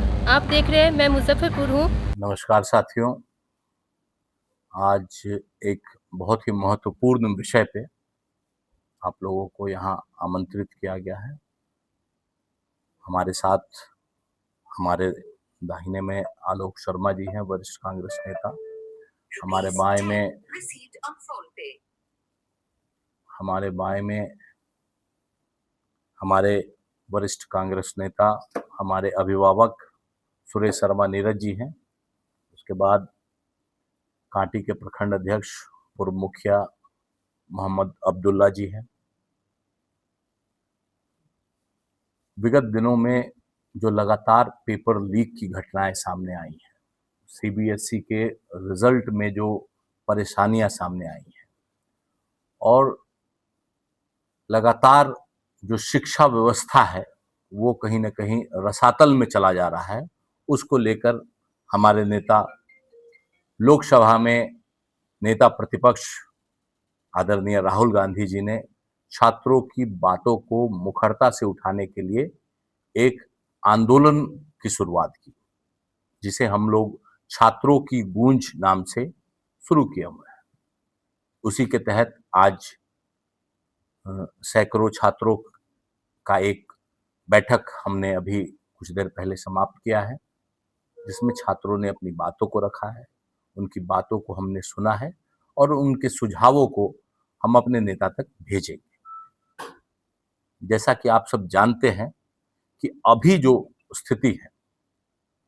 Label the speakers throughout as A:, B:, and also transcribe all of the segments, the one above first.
A: नमस्कार, आप देख रहे हैं मैं मुजफ्फरपुर हूँ।
B: नमस्कार साथियों। आज एक बहुत ही महत्वपूर्ण विषय पे आप लोगों को यहाँ आमंत्रित किया गया है। हमारे साथ हमारे दाहिने में आलोक शर्मा जी हैं, वरिष्ठ कांग्रेस नेता। हमारे बाएं में हमारे बाएं में हमारे वरिष्ठ कांग्रेस नेता, हमारे अभिभावक सुरेश शर्मा नीरज जी हैं। उसके बाद कांटी के प्रखंड अध्यक्ष पूर्व मुखिया मोहम्मद अब्दुल्ला जी हैं। विगत दिनों में जो लगातार पेपर लीक की घटनाएं सामने आई हैं, सीबीएसई के रिजल्ट में जो परेशानियां सामने आई हैं और लगातार जो शिक्षा व्यवस्था है वो कहीं ना कहीं रसातल में चला जा रहा है, उसको लेकर हमारे नेता लोकसभा में नेता प्रतिपक्ष आदरणीय राहुल गांधी जी ने छात्रों की बातों को मुखरता से उठाने के लिए एक आंदोलन की शुरुआत की, जिसे हम लोग छात्रों की गूंज नाम से शुरू किए हुए हैं। उसी के तहत आज सैकड़ों छात्रों का एक बैठक हमने अभी कुछ देर पहले समाप्त किया है, जिसमें छात्रों ने अपनी बातों को रखा है, उनकी बातों को हमने सुना है और उनके सुझावों को हम अपने नेता तक भेजेंगे। जैसा कि आप सब जानते हैं कि अभी जो स्थिति है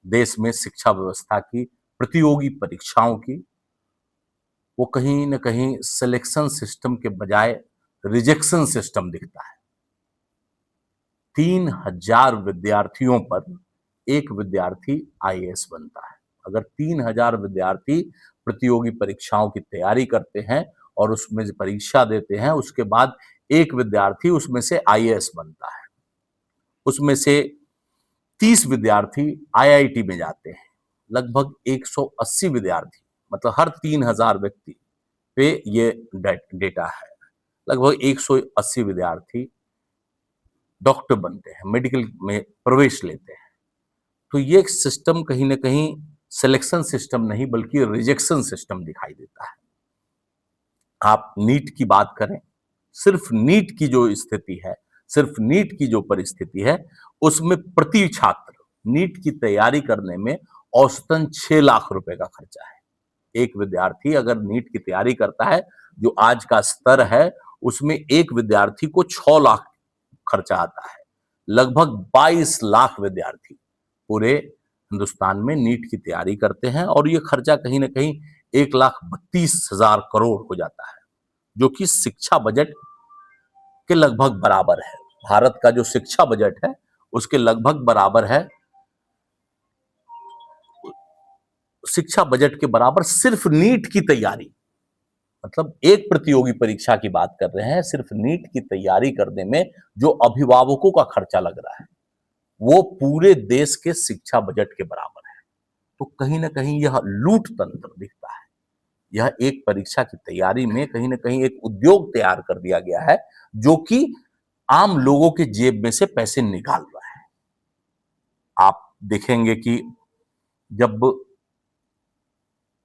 B: देश में शिक्षा व्यवस्था की, प्रतियोगी परीक्षाओं की, वो कहीं न कहीं सिलेक्शन सिस्टम के बजाय रिजेक्शन सिस्टम दिखता है। 3000 विद्यार्थियों पर एक विद्यार्थी आईएएस बनता है। अगर 3000 विद्यार्थी प्रतियोगी परीक्षाओं की तैयारी करते हैं और उसमें परीक्षा देते हैं, उसके बाद एक विद्यार्थी उसमें से आईएएस बनता है। उसमें से 30 विद्यार्थी आईआईटी में जाते हैं। लगभग 180 विद्यार्थी, मतलब हर 3000 व्यक्ति पे ये डेटा है, लगभग 180 विद्यार्थी डॉक्टर बनते हैं, मेडिकल में प्रवेश लेते हैं। तो ये सिस्टम कहीं ना कहीं सिलेक्शन सिस्टम नहीं बल्कि रिजेक्शन सिस्टम दिखाई देता है। आप नीट की बात करें, सिर्फ नीट की जो स्थिति है, सिर्फ नीट की जो परिस्थिति है, उसमें प्रति छात्र नीट की तैयारी करने में औसतन 6 लाख रुपए का खर्चा है। एक विद्यार्थी अगर नीट की तैयारी करता है, जो आज का स्तर है, उसमें एक विद्यार्थी को 6 लाख खर्चा आता है। लगभग 22 लाख विद्यार्थी पूरे हिंदुस्तान में नीट की तैयारी करते हैं और ये खर्चा कहीं ना कहीं 1,32,000 करोड़ हो जाता है, जो कि शिक्षा बजट के लगभग बराबर है। भारत का जो शिक्षा बजट है उसके लगभग बराबर है, शिक्षा बजट के बराबर सिर्फ नीट की तैयारी, मतलब एक प्रतियोगी परीक्षा की बात कर रहे हैं, सिर्फ नीट की तैयारी करने में जो अभिभावकों का खर्चा लग रहा है वो पूरे देश के शिक्षा बजट के बराबर है। तो कहीं ना कहीं यह लूट तंत्र दिखता है। यह एक परीक्षा की तैयारी में कहीं ना कहीं एक उद्योग तैयार कर दिया गया है, जो कि आम लोगों के जेब में से पैसे निकाल रहा है। आप देखेंगे कि जब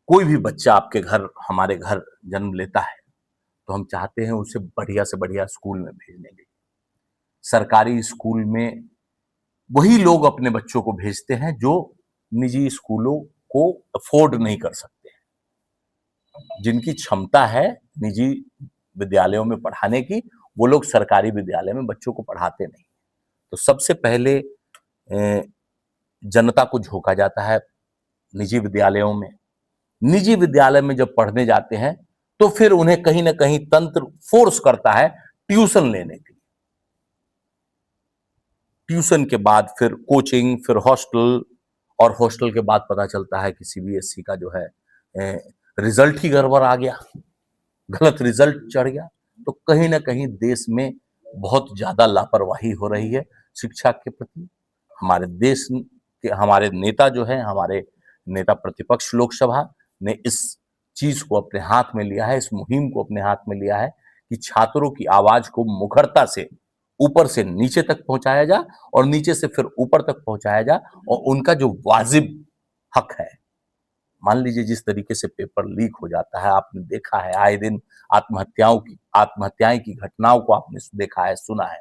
B: कोई भी बच्चा आपके घर, हमारे घर जन्म लेता है, तो हम चाहते हैं उसे बढ़िया से बढ़िया स्कूल में भेजने के लिए। सरकारी स्कूल में वही लोग अपने बच्चों को भेजते हैं जो निजी स्कूलों को अफोर्ड नहीं कर सकते हैं। जिनकी क्षमता है निजी विद्यालयों में पढ़ाने की, वो लोग सरकारी विद्यालय में बच्चों को पढ़ाते नहीं। तो सबसे पहले जनता को झोंका जाता है निजी विद्यालयों में। निजी विद्यालय में जब पढ़ने जाते हैं तो फिर उन्हें कहीं ना कहीं तंत्र फोर्स करता है ट्यूशन लेने के लिए। ट्यूशन के बाद फिर कोचिंग, फिर हॉस्टल, और हॉस्टल के बाद पता चलता है कि सीबीएसई का जो है रिजल्ट ही गड़बड़ आ गया, गलत रिजल्ट चढ़ गया। तो कहीं ना कहीं देश में बहुत ज्यादा लापरवाही हो रही है शिक्षा के प्रति। हमारे देश के हमारे नेता जो है, हमारे नेता प्रतिपक्ष लोकसभा ने इस चीज को अपने हाथ में लिया है, इस मुहिम को अपने हाथ में लिया है कि छात्रों की आवाज को मुखरता से ऊपर से नीचे तक पहुंचाया जा और नीचे से फिर ऊपर तक पहुंचाया जा, और उनका जो वाजिब हक है। मान लीजिए जिस तरीके से पेपर लीक हो जाता है, आपने देखा है आए दिन आत्महत्याएं की घटनाओं को आपने देखा है, सुना है।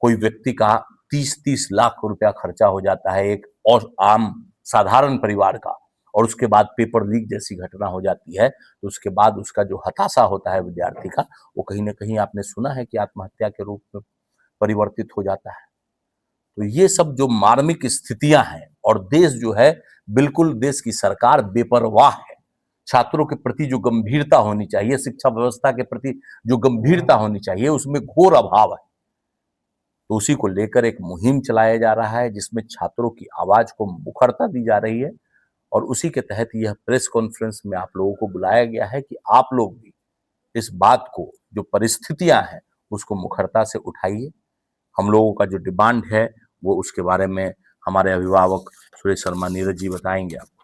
B: कोई व्यक्ति का 30-30 लाख रुपया खर्चा हो जाता है एक और आम साधारण परिवार का, और उसके बाद पेपर लीक जैसी घटना हो जाती है, तो उसके बाद उसका जो हताशा होता है विद्यार्थी का, वो कहीं ना कहीं आपने सुना है कि आत्महत्या के रूप में परिवर्तित हो जाता है। तो ये सब जो मार्मिक स्थितियां हैं, और देश जो है, बिल्कुल देश की सरकार बेपरवाह है। छात्रों के प्रति जो गंभीरता होनी चाहिए, शिक्षा व्यवस्था के प्रति जो गंभीरता होनी चाहिए, उसमें घोर अभाव है। तो उसी को लेकर एक मुहिम चलाया जा रहा है, जिसमें छात्रों की आवाज को मुखरता दी जा रही है, और उसी के तहत यह प्रेस कॉन्फ्रेंस में आप लोगों को बुलाया गया है कि आप लोग भी इस बात को, जो परिस्थितियां हैं, उसको मुखरता से उठाइए। हम लोगों का जो डिमांड है, वो उसके बारे में हमारे अभिभावक सुरेश शर्मा नीरज जी बताएंगे आपको।